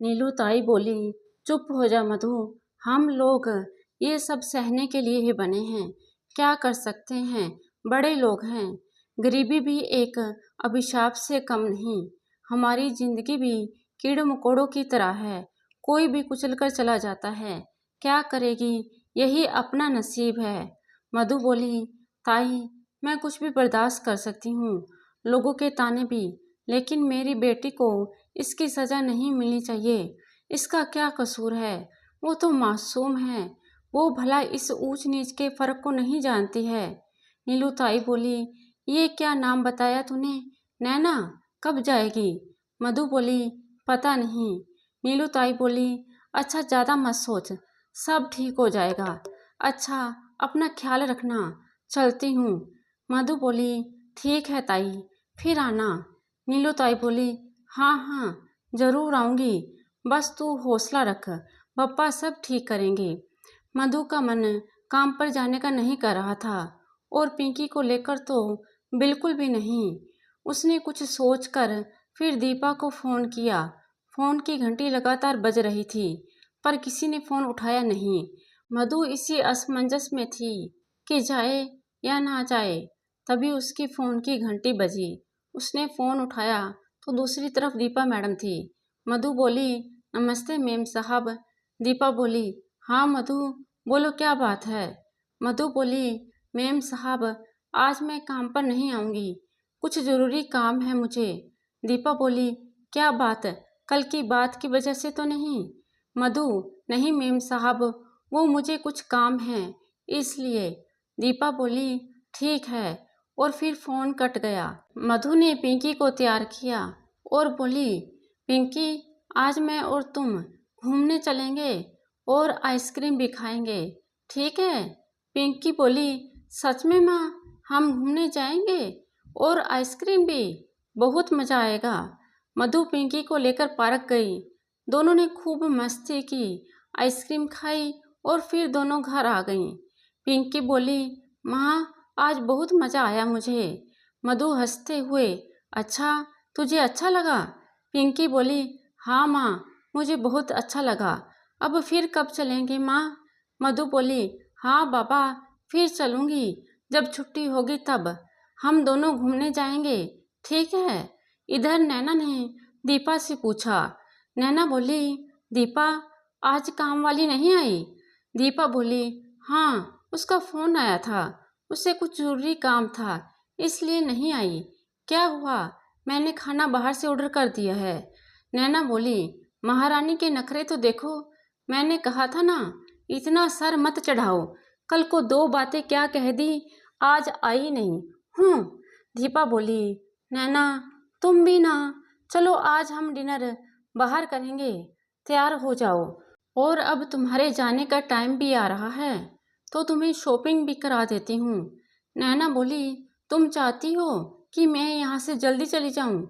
नीलू ताई बोली, चुप हो जा मधु, हम लोग ये सब सहने के लिए ही बने हैं। क्या कर सकते हैं, बड़े लोग हैं। गरीबी भी एक अभिशाप से कम नहीं। हमारी जिंदगी भी कीड़े मकोड़ों की तरह है, कोई भी कुचल कर चला जाता है। क्या करेगी, यही अपना नसीब है। मधु बोली, ताई मैं कुछ भी बर्दाश्त कर सकती हूँ, लोगों के ताने भी, लेकिन मेरी बेटी को इसकी सज़ा नहीं मिलनी चाहिए। इसका क्या कसूर है, वो तो मासूम है, वो भला इस ऊंच नीच के फ़र्क को नहीं जानती है। नीलू ताई बोली, ये क्या नाम बताया तूने, नैना कब जाएगी? मधु बोली, पता नहीं। नीलू ताई बोली, अच्छा ज़्यादा मत सोच, सब ठीक हो जाएगा। अच्छा अपना ख्याल रखना, चलती हूँ। मधु बोली, ठीक है ताई, फिर आना। नीलू ताई बोली, हाँ हाँ ज़रूर आऊँगी, बस तू हौसला रख, पप्पा सब ठीक करेंगे। मधु का मन काम पर जाने का नहीं कर रहा था और पिंकी को लेकर तो बिल्कुल भी नहीं। उसने कुछ सोचकर फिर दीपा को फ़ोन किया। फ़ोन की घंटी लगातार बज रही थी पर किसी ने फ़ोन उठाया नहीं। मधु इसी असमंजस में थी कि जाए या ना जाए। तभी उसकी फ़ोन की घंटी बजी। उसने फ़ोन उठाया तो दूसरी तरफ दीपा मैडम थी। मधु बोली, नमस्ते मेम साहब। दीपा बोली, हाँ मधु बोलो, क्या बात है? मधु बोली, मेम साहब आज मैं काम पर नहीं आऊँगी, कुछ ज़रूरी काम है मुझे। दीपा बोली, क्या बात, कल की बात की वजह से तो नहीं? मधु, नहीं मेम साहब, वो मुझे कुछ काम है इसलिए। दीपा बोली, ठीक है, और फिर फ़ोन कट गया। मधु ने पिंकी को तैयार किया और बोली, पिंकी आज मैं और तुम घूमने चलेंगे और आइसक्रीम भी खाएंगे, ठीक है? पिंकी बोली, सच में माँ, हम घूमने जाएंगे और आइसक्रीम भी, बहुत मज़ा आएगा। मधु पिंकी को लेकर पार्क गई। दोनों ने खूब मस्ती की, आइसक्रीम खाई और फिर दोनों घर आ गईं। पिंकी बोली, माँ आज बहुत मज़ा आया मुझे। मधु हंसते हुए, अच्छा तुझे अच्छा लगा? पिंकी बोली, हाँ माँ मुझे बहुत अच्छा लगा। अब फिर कब चलेंगे माँ? मधु बोली, हाँ बाबा फिर चलूँगी, जब छुट्टी होगी तब हम दोनों घूमने जाएंगे, ठीक है? इधर नैना ने दीपा से पूछा। नैना बोली, दीपा आज काम वाली नहीं आई? दीपा बोली, हाँ उसका फ़ोन आया था, उससे कुछ ज़रूरी काम था इसलिए नहीं आई। क्या हुआ, मैंने खाना बाहर से ऑर्डर कर दिया है। नैना बोली, महारानी के नखरे तो देखो, मैंने कहा था ना, इतना सर मत चढ़ाओ, कल को दो बातें क्या कह दी, आज आई नहीं हूँ। दीपा बोली, नैना तुम भी ना, चलो आज हम डिनर बाहर करेंगे, तैयार हो जाओ। और अब तुम्हारे जाने का टाइम भी आ रहा है तो तुम्हें शॉपिंग भी करा देती हूँ। नैना बोली, तुम चाहती हो कि मैं यहाँ से जल्दी चली जाऊँ?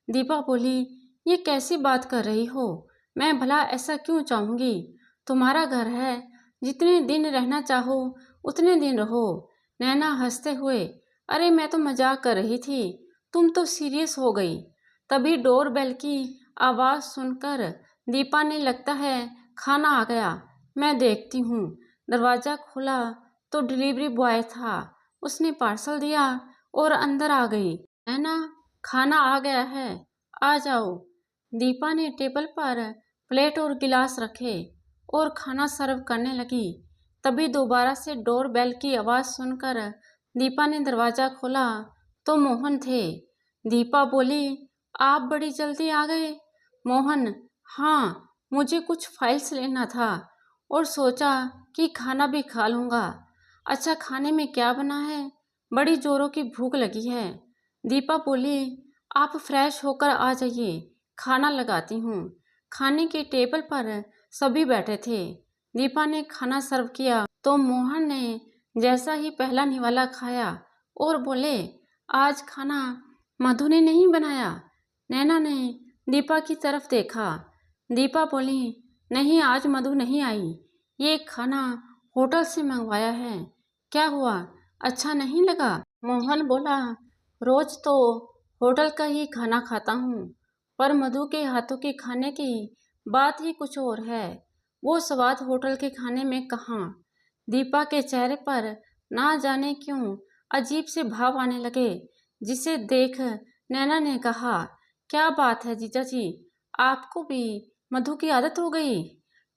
दीपा बोली, ये कैसी बात कर रही हो, मैं भला ऐसा क्यों चाहूँगी? तुम्हारा घर है, जितने दिन रहना चाहो उतने दिन रहो। नैना हंसते हुए, अरे मैं तो मजाक कर रही थी, तुम तो सीरियस हो गई। तभी डोर बेल की आवाज़ सुनकर दीपा ने, लगता है खाना आ गया, मैं देखती हूँ। दरवाज़ा खोला तो डिलीवरी बॉय था। उसने पार्सल दिया और अंदर आ गई। नैना खाना आ गया है, आ जाओ। दीपा ने टेबल पर प्लेट और गिलास रखे और खाना सर्व करने लगी। तभी दोबारा से डोर बेल की आवाज़ सुनकर दीपा ने दरवाज़ा खोला तो मोहन थे। दीपा बोली, आप बड़ी जल्दी आ गए। मोहन, हाँ मुझे कुछ फाइल्स लेना था और सोचा कि खाना भी खा लूँगा। अच्छा खाने में क्या बना है, बड़ी जोरों की भूख लगी है। दीपा बोली, आप फ्रेश होकर आ जाइए, खाना लगाती हूँ। खाने के टेबल पर सभी बैठे थे। दीपा ने खाना सर्व किया तो मोहन ने जैसा ही पहला निवाला खाया और बोले, आज खाना मधु ने नहीं बनाया? नैना ने दीपा की तरफ देखा। दीपा बोली, नहीं आज मधु नहीं आई, ये खाना होटल से मंगवाया है। क्या हुआ, अच्छा नहीं लगा? मोहन बोला, रोज तो होटल का ही खाना खाता हूँ, पर मधु के हाथों के खाने की बात ही कुछ और है। वो स्वाद होटल के खाने में कहाँ। दीपा के चेहरे पर ना जाने क्यों अजीब से भाव आने लगे, जिसे देख नैना ने कहा, क्या बात है जीजा जी, आपको भी मधु की आदत हो गई?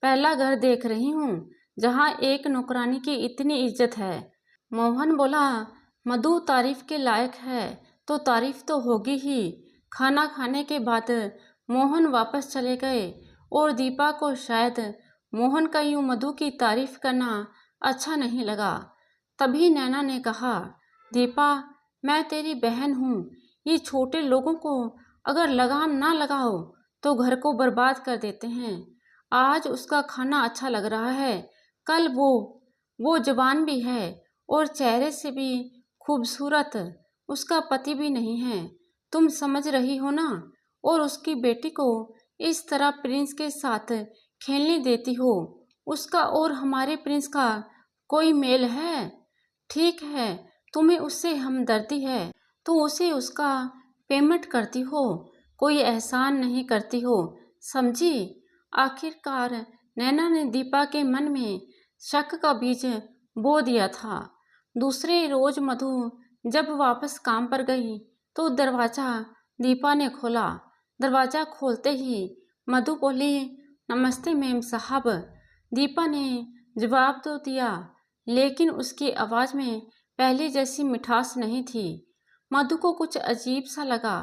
पहला घर देख रही हूँ जहाँ एक नौकरानी की इतनी इज्जत है। मोहन बोला, मधु तारीफ के लायक है तो तारीफ तो होगी ही। खाना खाने के बाद मोहन वापस चले गए और दीपा को शायद मोहन का यूं मधु की तारीफ करना अच्छा नहीं लगा। तभी नैना ने कहा, दीपा, मैं तेरी बहन हूँ, ये छोटे लोगों को अगर लगाम ना लगाओ तो घर को बर्बाद कर देते हैं। आज उसका खाना अच्छा लग रहा है, कल वो जवान भी है और चेहरे से भी खूबसूरत, उसका पति भी नहीं है, तुम समझ रही हो ना? और उसकी बेटी को इस तरह प्रिंस के साथ खेलने देती हो। उसका और हमारे प्रिंस का कोई मेल है? ठीक है, तुम्हें उससे हमदर्दी है तो उसे उसका पेमेंट करती हो, कोई एहसान नहीं करती हो, समझी? आखिरकार नैना ने दीपा के मन में शक का बीज बो दिया था। दूसरे रोज मधु जब वापस काम पर गई तो दरवाजा दीपा ने खोला। दरवाजा खोलते ही मधु बोली, नमस्ते मेम साहब। दीपा ने जवाब तो दिया, लेकिन उसकी आवाज़ में पहले जैसी मिठास नहीं थी। मधु को कुछ अजीब सा लगा,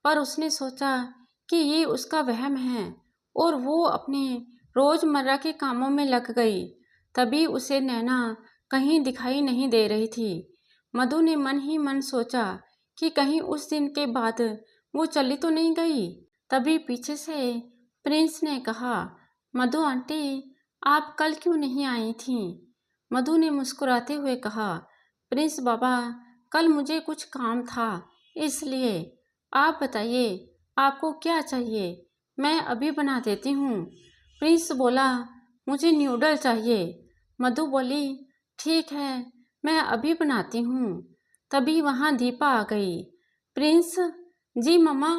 पर उसने सोचा कि ये उसका वहम है और वो अपने रोज़मर्रा के कामों में लग गई। तभी उसे नैना कहीं दिखाई नहीं दे रही थी। मधु ने मन ही मन सोचा कि कहीं उस दिन के बाद वो चली तो नहीं गई। तभी पीछे से प्रिंस ने कहा, मधु आंटी, आप कल क्यों नहीं आई थीं? मधु ने मुस्कुराते हुए कहा, प्रिंस बाबा, कल मुझे कुछ काम था इसलिए। आप बताइए, आपको क्या चाहिए? मैं अभी बना देती हूँ। प्रिंस बोला, मुझे न्यूडल चाहिए। मधु बोली, ठीक है, मैं अभी बनाती हूँ। तभी वहाँ दीपा आ गई। प्रिंस, जी मम्मा।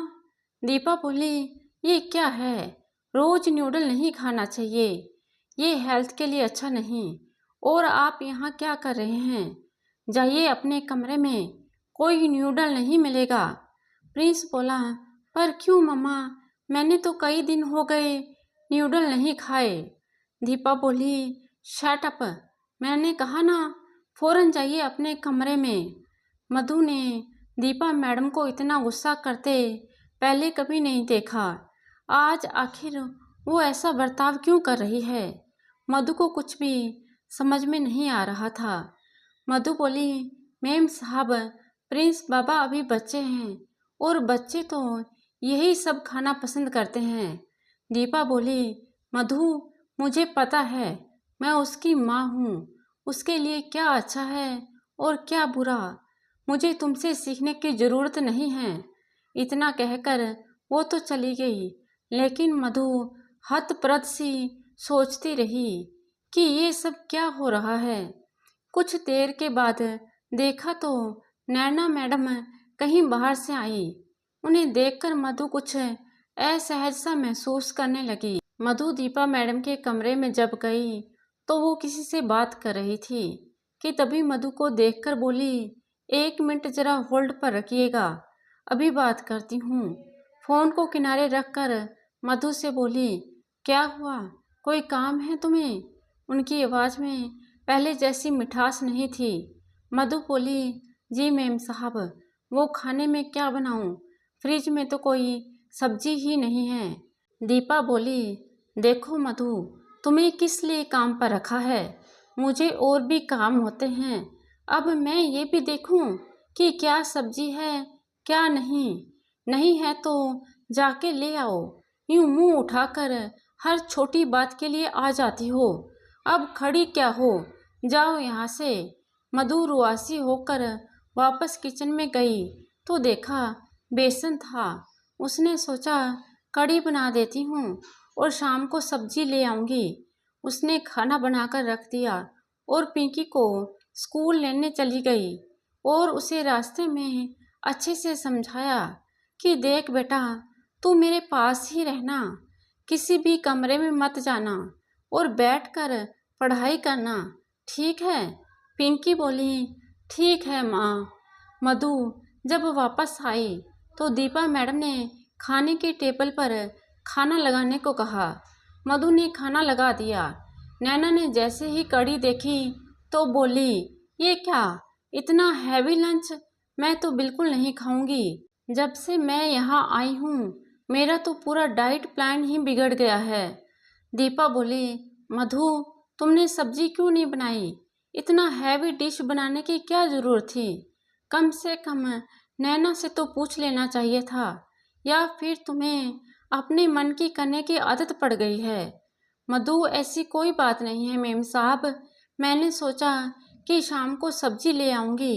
दीपा बोली, ये क्या है? रोज न्यूडल नहीं खाना चाहिए, ये हेल्थ के लिए अच्छा नहीं। और आप यहाँ क्या कर रहे हैं? जाइए अपने कमरे में, कोई न्यूडल नहीं मिलेगा। प्रिंस बोला, पर क्यों मम्मा, मैंने तो कई दिन हो गए न्यूडल नहीं खाए। दीपा बोली, शट अप, मैंने कहा ना, फौरन जाइए अपने कमरे में। मधु ने दीपा मैडम को इतना गुस्सा करते पहले कभी नहीं देखा। आज आखिर वो ऐसा बर्ताव क्यों कर रही है? मधु को कुछ भी समझ में नहीं आ रहा था। मधु बोली, मैम साहब, प्रिंस बाबा अभी बच्चे हैं और बच्चे तो यही सब खाना पसंद करते हैं। दीपा बोली, मधु, मुझे पता है, मैं उसकी माँ हूँ, उसके लिए क्या अच्छा है और क्या बुरा मुझे तुमसे सीखने की ज़रूरत नहीं है। इतना कहकर वो तो चली गई, लेकिन मधु हतप्रभ सी सोचती रही कि ये सब क्या हो रहा है। कुछ देर के बाद देखा तो नैना मैडम कहीं बाहर से आई। उन्हें देखकर मधु कुछ असहज सा महसूस करने लगी। मधु दीपा मैडम के कमरे में जब गई तो वो किसी से बात कर रही थी कि तभी मधु को देखकर बोली, एक मिनट जरा होल्ड पर रखिएगा, अभी बात करती हूँ। फ़ोन को किनारे रखकर मधु से बोली, क्या हुआ, कोई काम है तुम्हें? उनकी आवाज़ में पहले जैसी मिठास नहीं थी। मधु बोली, जी मैम साहब, वो खाने में क्या बनाऊँ? फ्रिज में तो कोई सब्जी ही नहीं है। दीपा बोली, देखो मधु, तुम्हें किस लिए काम पर रखा है? मुझे और भी काम होते हैं। अब मैं ये भी देखूं कि क्या सब्जी है क्या नहीं। नहीं है तो जाके ले आओ। यूं मुंह उठाकर हर छोटी बात के लिए आ जाती हो। अब खड़ी क्या हो, जाओ यहाँ से। मधु रुआसी होकर वापस किचन में गई तो देखा बेसन था। उसने सोचा कढ़ी बना देती हूँ और शाम को सब्जी ले आऊँगी। उसने खाना बनाकर रख दिया और पिंकी को स्कूल लेने चली गई और उसे रास्ते में अच्छे से समझाया कि देख बेटा, तू मेरे पास ही रहना, किसी भी कमरे में मत जाना और बैठकर पढ़ाई करना, ठीक है? पिंकी बोली, ठीक है माँ। मधु जब वापस आई तो दीपा मैडम ने खाने की टेबल पर खाना लगाने को कहा। मधु ने खाना लगा दिया। नैना ने जैसे ही कड़ी देखी तो बोली, ये क्या, इतना हैवी लंच? मैं तो बिल्कुल नहीं खाऊंगी। जब से मैं यहाँ आई हूँ मेरा तो पूरा डाइट प्लान ही बिगड़ गया है। दीपा बोली, मधु तुमने सब्जी क्यों नहीं बनाई? इतना हैवी डिश बनाने की क्या जरूरत थी? कम से कम नैना से तो पूछ लेना चाहिए था। या फिर तुम्हें अपने मन की करने की आदत पड़ गई है? मधु, ऐसी कोई बात नहीं है मेम साहब, मैंने सोचा कि शाम को सब्जी ले आऊंगी।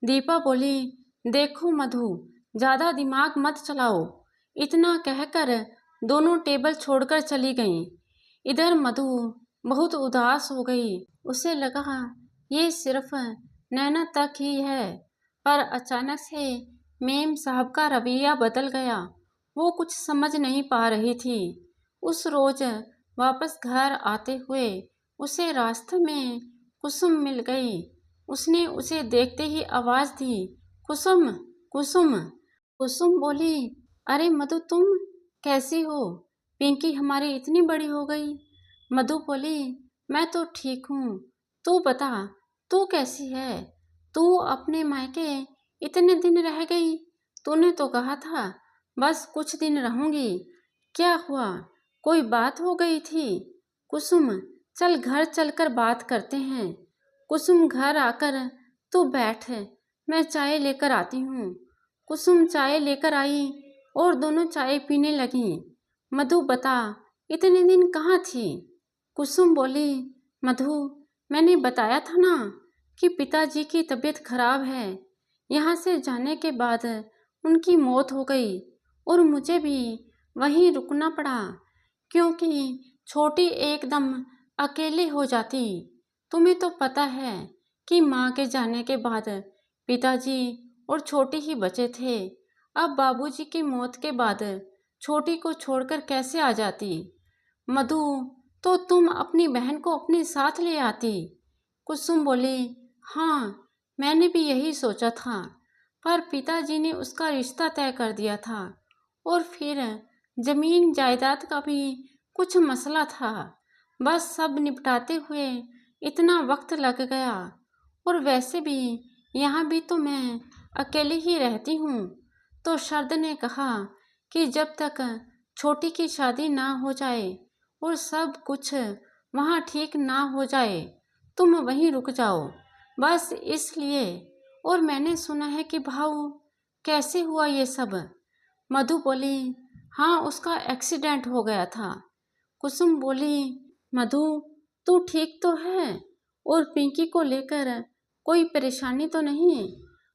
दीपा बोली, देखो मधु, ज़्यादा दिमाग मत चलाओ। इतना कहकर दोनों टेबल छोड़कर चली गईं। इधर मधु बहुत उदास हो गई। उसे लगा ये सिर्फ नैना तक ही है, पर अचानक से मेम साहब का रवैया बदल गया। वो कुछ समझ नहीं पा रही थी। उस रोज वापस घर आते हुए उसे रास्ते में कुसुम मिल गई। उसने उसे देखते ही आवाज़ दी, कुसुम, कुसुम। कुसुम बोली, अरे मधु तुम कैसी हो? पिंकी हमारी इतनी बड़ी हो गई। मधु बोली, मैं तो ठीक हूँ, तू बता, तू कैसी है? तू अपने मायके इतने दिन रह गई, तूने तो कहा था बस कुछ दिन रहूंगी। क्या हुआ, कोई बात हो गई थी? कुसुम, चल घर चलकर बात करते हैं। कुसुम, घर आकर तू बैठ, मैं चाय लेकर आती हूँ। कुसुम चाय लेकर आई और दोनों चाय पीने लगी। मधु, बता, इतने दिन कहाँ थी? कुसुम बोली, मधु मैंने बताया था ना कि पिताजी की तबीयत खराब है। यहाँ से जाने के बाद उनकी मौत हो गई और मुझे भी वहीं रुकना पड़ा, क्योंकि छोटी एकदम अकेली हो जाती। तुम्हें तो पता है कि माँ के जाने के बाद पिताजी और छोटी ही बचे थे। अब बाबूजी की मौत के बाद छोटी को छोड़कर कैसे आ जाती? मधु, तो तुम अपनी बहन को अपने साथ ले आती। कुसुम बोली, हाँ मैंने भी यही सोचा था, पर पिताजी ने उसका रिश्ता तय कर दिया था और फिर जमीन जायदाद का भी कुछ मसला था। बस सब निपटाते हुए इतना वक्त लग गया, और वैसे भी यहाँ भी तो मैं अकेली ही रहती हूँ। तो शरद ने कहा कि जब तक छोटी की शादी ना हो जाए और सब कुछ वहाँ ठीक ना हो जाए तुम वहीं रुक जाओ, बस इसलिए। और मैंने सुना है कि भाऊ, कैसे हुआ ये सब? मधु बोली, हाँ उसका एक्सीडेंट हो गया था। कुसुम बोली, मधु तू ठीक तो है? और पिंकी को लेकर कोई परेशानी तो नहीं?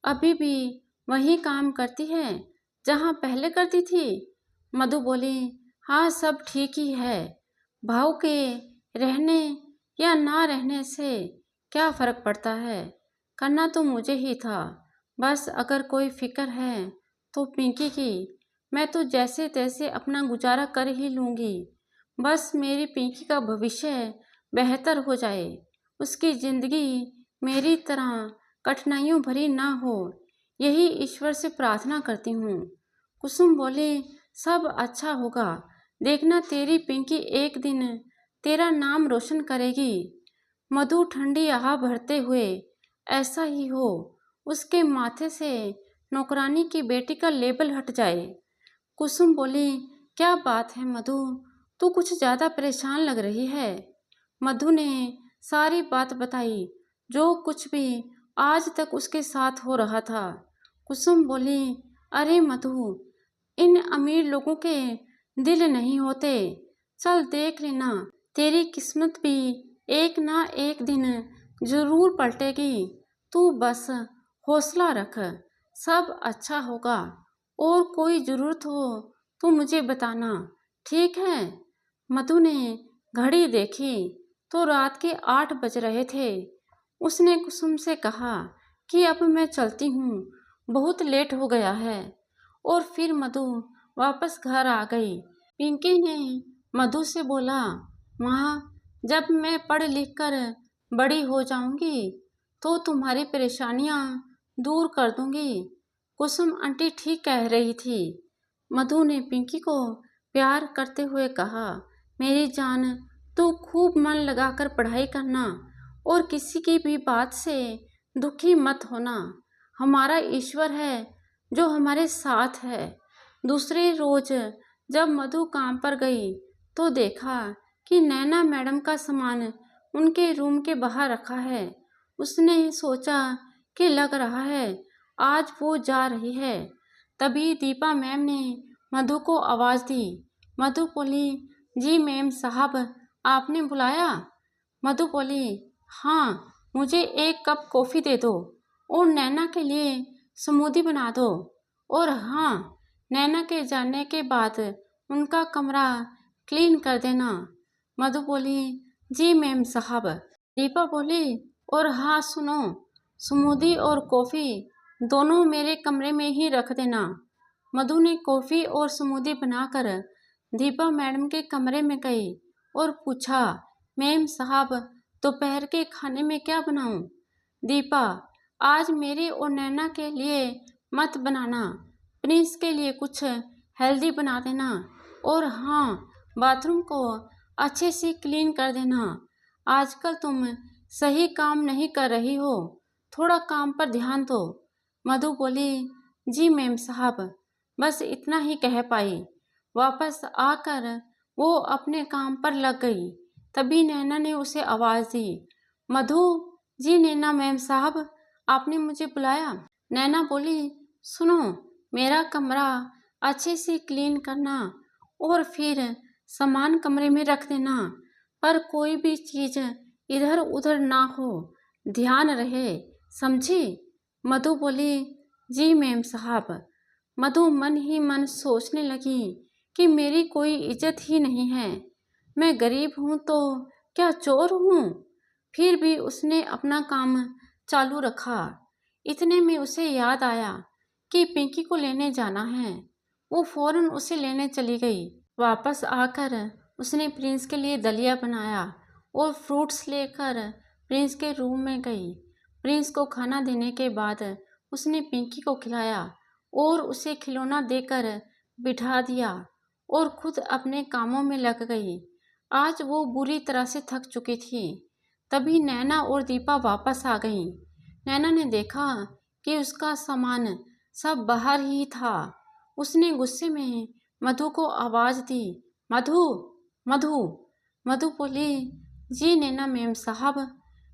अभी भी वही काम करती है जहाँ पहले करती थी? मधु बोली, हाँ सब ठीक ही है। भाव के रहने या ना रहने से क्या फ़र्क पड़ता है? करना तो मुझे ही था। बस अगर कोई फिक्र है तो पिंकी की। मैं तो जैसे तैसे अपना गुजारा कर ही लूँगी। बस मेरी पिंकी का भविष्य बेहतर हो जाए, उसकी ज़िंदगी मेरी तरह कठिनाइयों भरी ना हो, यही ईश्वर से प्रार्थना करती हूँ। कुसुम बोली, सब अच्छा होगा, देखना तेरी पिंकी एक दिन तेरा नाम रोशन करेगी। मधु ठंडी आह भरते हुए, ऐसा ही हो, उसके माथे से नौकरानी की बेटी का लेबल हट जाए। कुसुम बोली, क्या बात है मधु, तू कुछ ज़्यादा परेशान लग रही है। मधु ने सारी बात बताई, जो कुछ भी आज तक उसके साथ हो रहा था। कुसुम बोली, अरे मधु, इन अमीर लोगों के दिल नहीं होते। चल देख लेना, तेरी किस्मत भी एक ना एक दिन जरूर पलटेगी। तू बस हौसला रख, सब अच्छा होगा। और कोई ज़रूरत हो तो मुझे बताना, ठीक है? मधु ने घड़ी देखी तो रात के 8 बज रहे थे। उसने कुसुम से कहा कि अब मैं चलती हूँ, बहुत लेट हो गया है। और फिर मधु वापस घर आ गई। पिंकी ने मधु से बोला, माँ, जब मैं पढ़ लिख कर बड़ी हो जाऊंगी तो तुम्हारी परेशानियाँ दूर कर दूंगी। कुसुम आंटी ठीक कह रही थी। मधु ने पिंकी को प्यार करते हुए कहा, मेरी जान, तू खूब मन लगाकर पढ़ाई करना और किसी की भी बात से दुखी मत होना। हमारा ईश्वर है जो हमारे साथ है। दूसरे रोज जब मधु काम पर गई तो देखा कि नैना मैडम का सामान उनके रूम के बाहर रखा है। उसने सोचा कि लग रहा है आज वो जा रही है। तभी दीपा मैम ने मधु को आवाज़ दी। मधु बोली, जी मैम साहब, आपने बुलाया? मधु बोली, हाँ, मुझे 1 कप कॉफ़ी दे दो और नैना के लिए स्मूदी बना दो। और हाँ, नैना के जाने के बाद उनका कमरा क्लीन कर देना। मधु बोली, जी मैम साहब। दीपा बोली, और हाँ सुनो, स्मूदी और कॉफ़ी दोनों मेरे कमरे में ही रख देना। मधु ने कॉफ़ी और स्मूदी बनाकर दीपा मैडम के कमरे में गई और पूछा, मैम साहब, दोपहर के खाने में क्या बनाऊं? दीपा, आज मेरे और नैना के लिए मत बनाना, प्रिंस के लिए कुछ हेल्दी बना देना। और हाँ, बाथरूम को अच्छे से क्लीन कर देना। आजकल तुम सही काम नहीं कर रही हो, थोड़ा काम पर ध्यान दो। मधु बोली, जी मैम साहब, बस इतना ही कह पाई। वापस आकर वो अपने काम पर लग गई। तभी नैना ने उसे आवाज़ दी, मधु, जी नैना मैम साहब, आपने मुझे बुलाया? नैना बोली, सुनो, मेरा कमरा अच्छे से क्लीन करना और फिर सामान कमरे में रख देना, पर कोई भी चीज़ इधर उधर ना हो, ध्यान रहे, समझी? मधु बोली, जी मैम साहब। मधु मन ही मन सोचने लगी कि मेरी कोई इज्जत ही नहीं है। मैं गरीब हूँ तो क्या चोर हूँ? फिर भी उसने अपना काम चालू रखा। इतने में उसे याद आया कि पिंकी को लेने जाना है। वो फौरन उसे लेने चली गई। वापस आकर उसने प्रिंस के लिए दलिया बनाया और फ्रूट्स लेकर प्रिंस के रूम में गई। प्रिंस को खाना देने के बाद उसने पिंकी को खिलाया और उसे खिलौना देकर बिठा दिया और खुद अपने कामों में लग गई। आज वो बुरी तरह से थक चुकी थी। तभी नैना और दीपा वापस आ गईं। नैना ने देखा कि उसका सामान सब बाहर ही था। उसने गुस्से में मधु को आवाज़ दी, मधु, मधु। मधु बोली, जी नैना मैम साहब।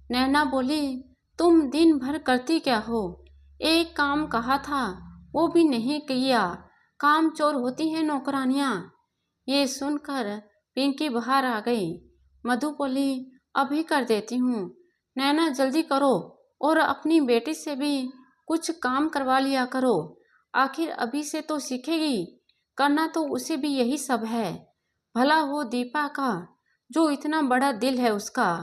नैना बोली, तुम दिन भर करती क्या हो? एक काम कहा था वो भी नहीं किया। काम चोर होती हैं नौकरानियाँ। ये सुनकर पिंकी बाहर आ गई। मधु बोली, अभी कर देती हूँ। नैना जल्दी करो और अपनी बेटी से भी कुछ काम करवा लिया करो। आखिर अभी से तो सीखेगी, करना तो उसे भी यही सब है। भला हो दीपा का, जो इतना बड़ा दिल है उसका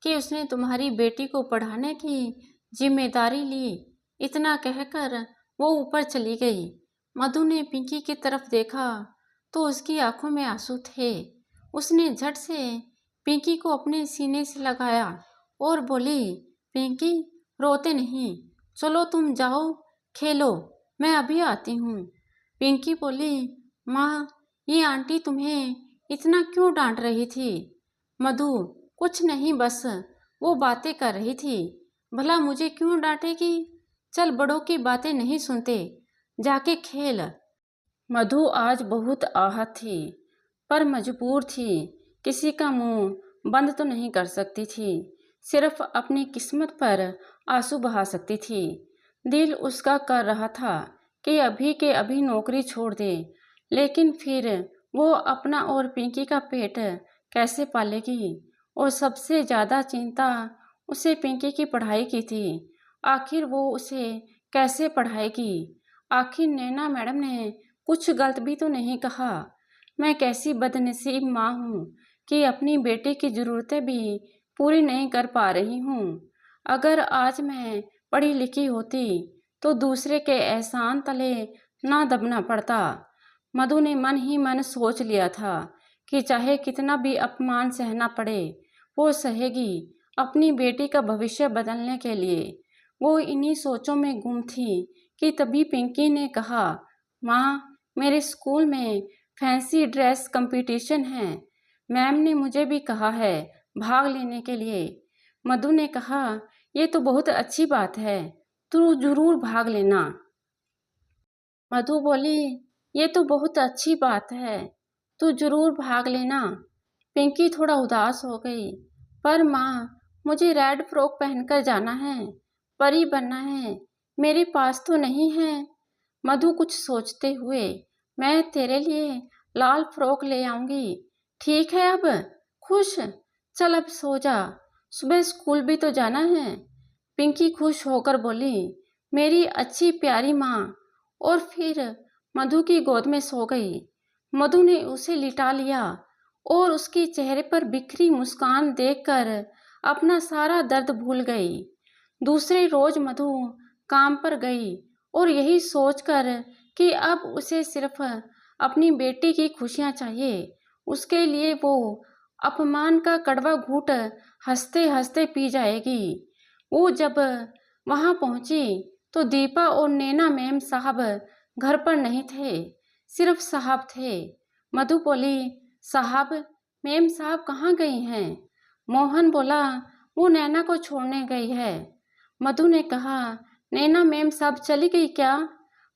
कि उसने तुम्हारी बेटी को पढ़ाने की जिम्मेदारी ली। इतना कहकर वो ऊपर चली गई। मधु ने पिंकी की तरफ देखा तो उसकी आंखों में आंसू थे। उसने झट से पिंकी को अपने सीने से लगाया और बोली, पिंकी, रोते नहीं, चलो तुम जाओ खेलो, मैं अभी आती हूँ। पिंकी बोली, माँ, ये आंटी तुम्हें इतना क्यों डांट रही थी? मधु, कुछ नहीं, बस वो बातें कर रही थी। भला मुझे क्यों डांटेगी? चल, बड़ों की बातें नहीं सुनते, जाके खेल। मधु आज बहुत आहत थी, पर मजबूर थी। किसी का मुंह बंद तो नहीं कर सकती थी, सिर्फ अपनी किस्मत पर आंसू बहा सकती थी। दिल उसका कर रहा था कि अभी के अभी नौकरी छोड़ दे, लेकिन फिर वो अपना और पिंकी का पेट कैसे पालेगी? और सबसे ज़्यादा चिंता उसे पिंकी की पढ़ाई की थी। आखिर वो उसे कैसे पढ़ाएगी? आखिर नैना मैडम ने कुछ गलत भी तो नहीं कहा। मैं कैसी बदनसीब माँ हूँ कि अपनी बेटी की ज़रूरतें भी पूरी नहीं कर पा रही हूँ। अगर आज मैं पढ़ी लिखी होती तो दूसरे के एहसान तले ना दबना पड़ता। मधु ने मन ही मन सोच लिया था कि चाहे कितना भी अपमान सहना पड़े वो सहेगी अपनी बेटी का भविष्य बदलने के लिए। वो इन्हीं सोचों में गुम थी कि तभी पिंकी ने कहा, माँ, मेरे स्कूल में फैंसी ड्रेस कंपटीशन है। मैम ने मुझे भी कहा है भाग लेने के लिए। मधु ने कहा, ये तो बहुत अच्छी बात है, तू जरूर भाग लेना। मधु बोली, ये तो बहुत अच्छी बात है, तू जरूर भाग लेना। पिंकी थोड़ा उदास हो गई। पर माँ, मुझे रेड फ्रॉक पहनकर जाना है, परी बनना है, मेरे पास तो नहीं है। मधु कुछ सोचते हुए, मैं तेरे लिए लाल फ्रॉक ले आऊंगी, ठीक है अब खुश? चल अब सो जा, सुबह स्कूल भी तो जाना है। पिंकी खुश होकर बोली, मेरी अच्छी प्यारी माँ, और फिर मधु की गोद में सो गई। मधु ने उसे लिटा लिया और उसके चेहरे पर बिखरी मुस्कान देखकर अपना सारा दर्द भूल गई। दूसरे रोज मधु काम पर गई और यही सोचकर कि अब उसे सिर्फ अपनी बेटी की खुशियां चाहिए, उसके लिए वो अपमान का कड़वा घूंट हंसते हंसते पी जाएगी। वो जब वहां पहुंची तो दीपा और नैना मैम साहब घर पर नहीं थे, सिर्फ साहब थे। मधु बोली, साहब, मैम साहब कहाँ गई हैं? मोहन बोला, वो नैना को छोड़ने गई है। मधु ने कहा, नैना मैम साहब चली गई क्या?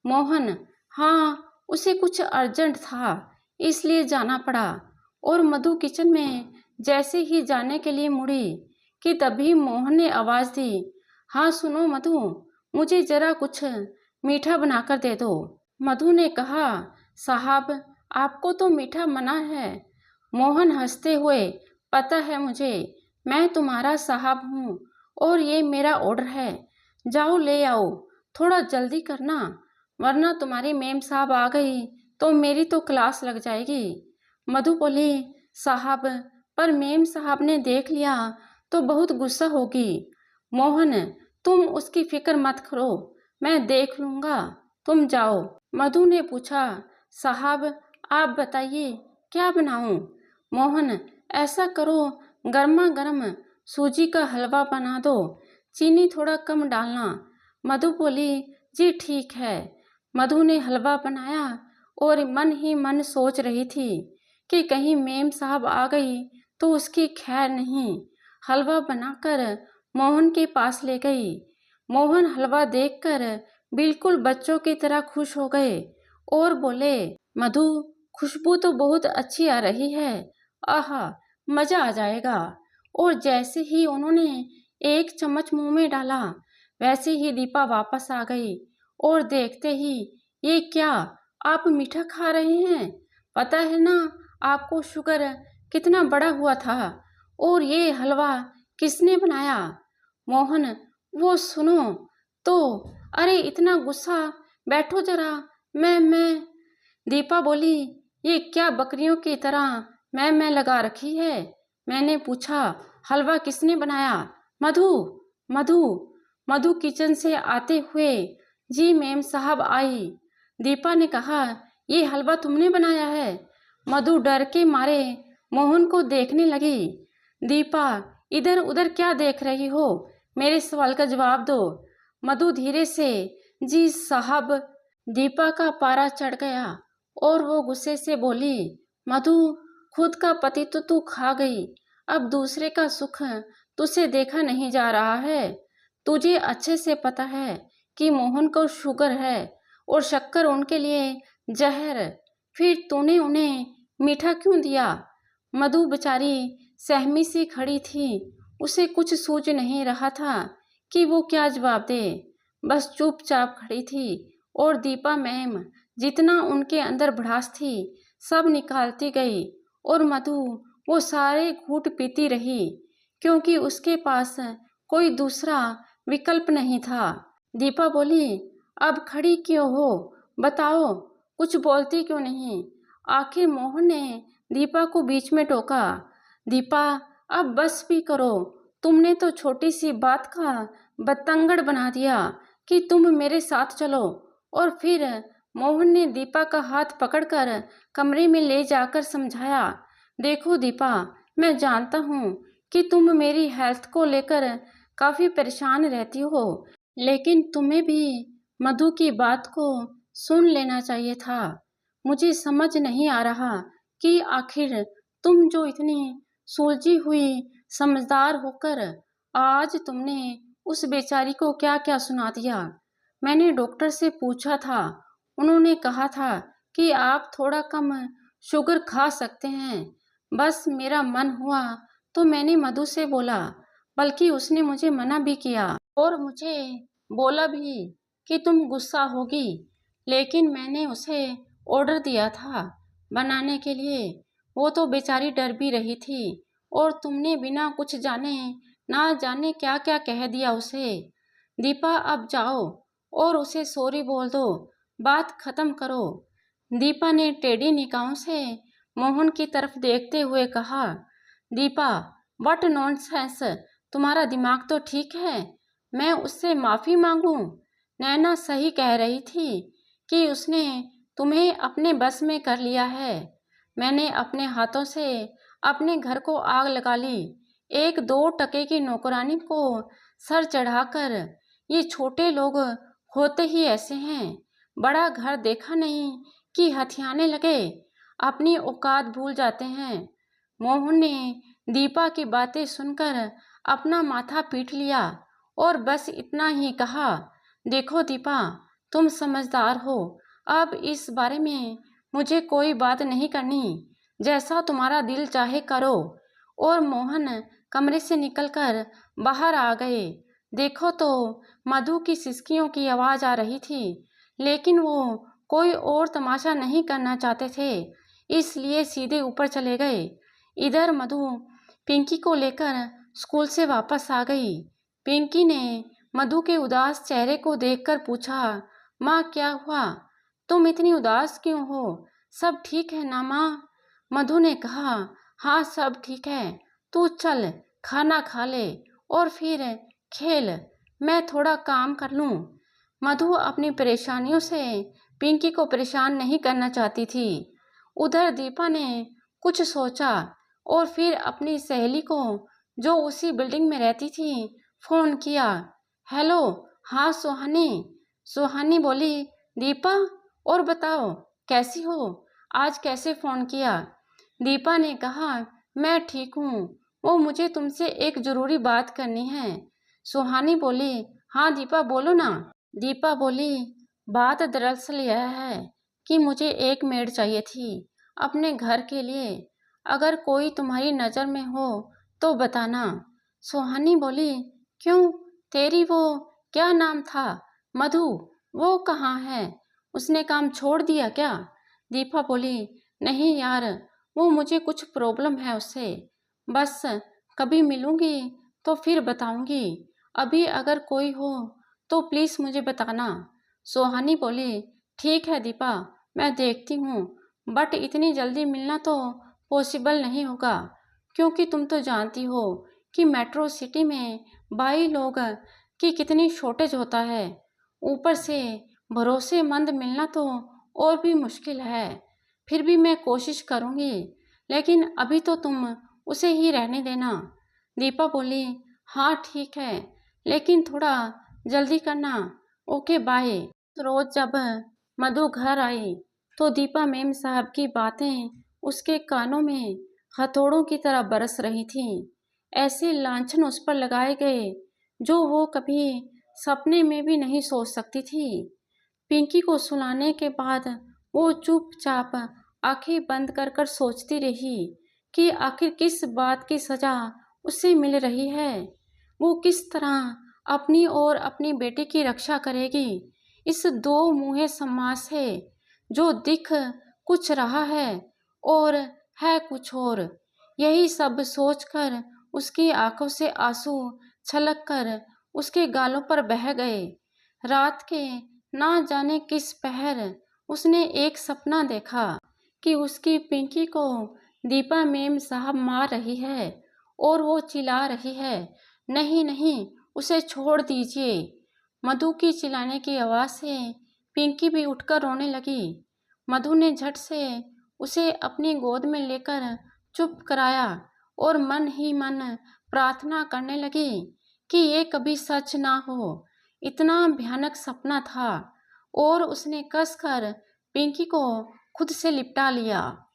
मोहन, हाँ, उसे कुछ अर्जेंट था इसलिए जाना पड़ा। और मधु किचन में जैसे ही जाने के लिए मुड़ी कि तभी मोहन ने आवाज दी, हाँ सुनो मधु, मुझे जरा कुछ मीठा बनाकर दे दो। मधु ने कहा, साहब, आपको तो मीठा मना है। मोहन हंसते हुए, पता है मुझे, मैं तुम्हारा साहब हूँ और ये मेरा ऑर्डर है, जाओ ले आओ, थोड़ा जल्दी करना, वरना तुम्हारी मैम साहब आ गई तो मेरी तो क्लास लग जाएगी। मधु बोली, साहब, पर मैम साहब ने देख लिया तो बहुत गुस्सा होगी। मोहन, तुम उसकी फिक्र मत करो, मैं देख लूँगा, तुम जाओ। मधु ने पूछा, साहब, आप बताइए क्या बनाऊं? मोहन, ऐसा करो, गर्मा गर्म सूजी का हलवा बना दो, चीनी थोड़ा कम डालना। मधु बोली, जी ठीक है। मधु ने हलवा बनाया और मन ही मन सोच रही थी कि कहीं मैम साहब आ गई तो उसकी खैर नहीं। हलवा बनाकर मोहन के पास ले गई। मोहन हलवा देखकर बिल्कुल बच्चों की तरह खुश हो गए और बोले, मधु, खुशबू तो बहुत अच्छी आ रही है, आहा, मजा आ जाएगा। और जैसे ही उन्होंने एक चम्मच मुंह में डाला वैसे ही दीपा वापस आ गई और देखते ही, ये क्या, आप मीठा खा रहे हैं? पता है ना आपको शुगर कितना बड़ा हुआ था? और ये हलवा किसने बनाया? मोहन, वो सुनो तो, अरे इतना गुस्सा, बैठो जरा, मैं। दीपा बोली, ये क्या बकरियों की तरह मैं लगा रखी है? मैंने पूछा, हलवा किसने बनाया? मधु, मधु। मधु किचन से आते हुए, जी मैम साहब आई। दीपा ने कहा, ये हलवा तुमने बनाया है? मधु डर के मारे मोहन को देखने लगी। दीपा, इधर उधर क्या देख रही हो, मेरे सवाल का जवाब दो। मधु धीरे से, जी साहब। दीपा का पारा चढ़ गया और वो गुस्से से बोली, मधु, खुद का पति तो तू खा गई, अब दूसरे का सुख तुझसे देखा नहीं जा रहा है। तुझे अच्छे से पता है कि मोहन को शुगर है और शक्कर उनके लिए जहर, फिर तूने उन्हें मीठा क्यों दिया? मधु बेचारी सहमी सी खड़ी थी, उसे कुछ सूझ नहीं रहा था कि वो क्या जवाब दे, बस चुपचाप खड़ी थी। और दीपा मैम जितना उनके अंदर भड़ास थी सब निकालती गई और मधु वो सारे घूंट पीती रही क्योंकि उसके पास कोई दूसरा विकल्प नहीं था। दीपा बोली, अब खड़ी क्यों हो, बताओ, कुछ बोलती क्यों नहीं? आखिर मोहन ने दीपा को बीच में टोका। दीपा, अब बस भी करो, तुमने तो छोटी सी बात का बतंगड़ बना दिया कि तुम मेरे साथ चलो। और फिर मोहन ने दीपा का हाथ पकड़कर कमरे में ले जाकर समझाया, देखो दीपा, मैं जानता हूँ कि तुम मेरी हेल्थ को लेकर काफ़ी परेशान रहती हो, लेकिन तुम्हें भी मधु की बात को सुन लेना चाहिए था। मुझे समझ नहीं आ रहा कि आखिर तुम जो इतनी सुलझी हुई समझदार होकर आज तुमने उस बेचारी को क्या क्या सुना दिया। मैंने डॉक्टर से पूछा था, उन्होंने कहा था कि आप थोड़ा कम शुगर खा सकते हैं। बस मेरा मन हुआ तो मैंने मधु से बोला, बल्कि उसने मुझे मना भी किया और मुझे बोला भी कि तुम गुस्सा होगी, लेकिन मैंने उसे ऑर्डर दिया था बनाने के लिए। वो तो बेचारी डर भी रही थी और तुमने बिना कुछ जाने ना जाने क्या क्या कह दिया उसे। दीपा, अब जाओ और उसे सॉरी बोल दो, बात खत्म करो। दीपा ने टेढ़ी निगाहों से मोहन की तरफ देखते हुए कहा, दीपा, व्हाट नॉनसेंस, तुम्हारा दिमाग तो ठीक है? मैं उससे माफ़ी मांगूं? नैना सही कह रही थी कि उसने तुम्हें अपने बस में कर लिया है। मैंने अपने हाथों से अपने घर को आग लगा ली, एक दो टके की नौकरानी को सर चढ़ाकर। ये छोटे लोग होते ही ऐसे हैं, बड़ा घर देखा नहीं कि हथियाने लगे, अपनी औकात भूल जाते हैं। मोहन ने दीपा की बातें सुनकर अपना माथा पीट लिया और बस इतना ही कहा, देखो दीपा, तुम समझदार हो, अब इस बारे में मुझे कोई बात नहीं करनी, जैसा तुम्हारा दिल चाहे करो। और मोहन कमरे से निकलकर बाहर आ गए। देखो तो मधु की सिसकियों की आवाज़ आ रही थी, लेकिन वो कोई और तमाशा नहीं करना चाहते थे, इसलिए सीधे ऊपर चले गए। इधर मधु पिंकी को लेकर स्कूल से वापस आ गई। पिंकी ने मधु के उदास चेहरे को देखकर पूछा, माँ क्या हुआ? तुम इतनी उदास क्यों हो? सब ठीक है ना माँ? मधु ने कहा, हाँ सब ठीक है, तू चल खाना खा ले और फिर खेल, मैं थोड़ा काम कर लूँ। मधु अपनी परेशानियों से पिंकी को परेशान नहीं करना चाहती थी। उधर दीपा ने कुछ सोचा और फिर अपनी सहेली को, जो उसी बिल्डिंग में रहती थी, फोन किया। हेलो, हाँ सुहानी। सुहानी बोली, दीपा, और बताओ कैसी हो, आज कैसे फोन किया? दीपा ने कहा, मैं ठीक हूँ, वो मुझे तुमसे एक ज़रूरी बात करनी है। सुहानी बोली, हाँ दीपा बोलो ना। दीपा बोली, बात दरअसल यह है कि मुझे एक मेड चाहिए थी अपने घर के लिए, अगर कोई तुम्हारी नज़र में हो तो बताना। सुहानी बोली, क्यों, तेरी वो क्या नाम था, मधु, वो कहाँ है? उसने काम छोड़ दिया क्या? दीपा बोली, नहीं यार, वो मुझे कुछ प्रॉब्लम है उससे, बस कभी मिलूंगी तो फिर बताऊंगी, अभी अगर कोई हो तो प्लीज़ मुझे बताना। सुहानी बोली, ठीक है दीपा, मैं देखती हूँ, बट इतनी जल्दी मिलना तो पॉसिबल नहीं होगा, क्योंकि तुम तो जानती हो कि मेट्रो सिटी में बाई लोग की कितनी शॉर्टेज होता है। ऊपर से भरोसेमंद मिलना तो और भी मुश्किल है। फिर भी मैं कोशिश करूँगी, लेकिन अभी तो तुम उसे ही रहने देना। दीपा बोली, हाँ ठीक है, लेकिन थोड़ा जल्दी करना, ओके बाय। रोज जब मधु घर आई तो दीपा मेम साहब की बातें उसके कानों में हथौड़ों की तरह बरस रही थीं। ऐसे लांछन उस पर लगाए गए जो वो कभी सपने में भी नहीं सोच सकती थी। पिंकी को सुलाने के बाद वो चुपचाप आंखें बंद कर कर सोचती रही कि आखिर किस बात की सजा उसे मिल रही है। वो किस तरह अपनी और अपनी बेटी की रक्षा करेगी इस दो मुँहे समाज से, जो दिख कुछ रहा है और है कुछ और। यही सब सोचकर उसकी आंखों से आंसू छलक कर उसके गालों पर बह गए। रात के ना जाने किस पहर उसने एक सपना देखा कि उसकी पिंकी को दीपा मेम साहब मार रही है और वो चिल्ला रही है, नहीं नहीं, उसे छोड़ दीजिए। मधु की चिल्लाने की आवाज़ से पिंकी भी उठकर रोने लगी। मधु ने झट से उसे अपनी गोद में लेकर चुप कराया और मन ही मन प्रार्थना करने लगी कि ये कभी सच ना हो। इतना भयानक सपना था और उसने कसकर पिंकी को खुद से लिपटा लिया।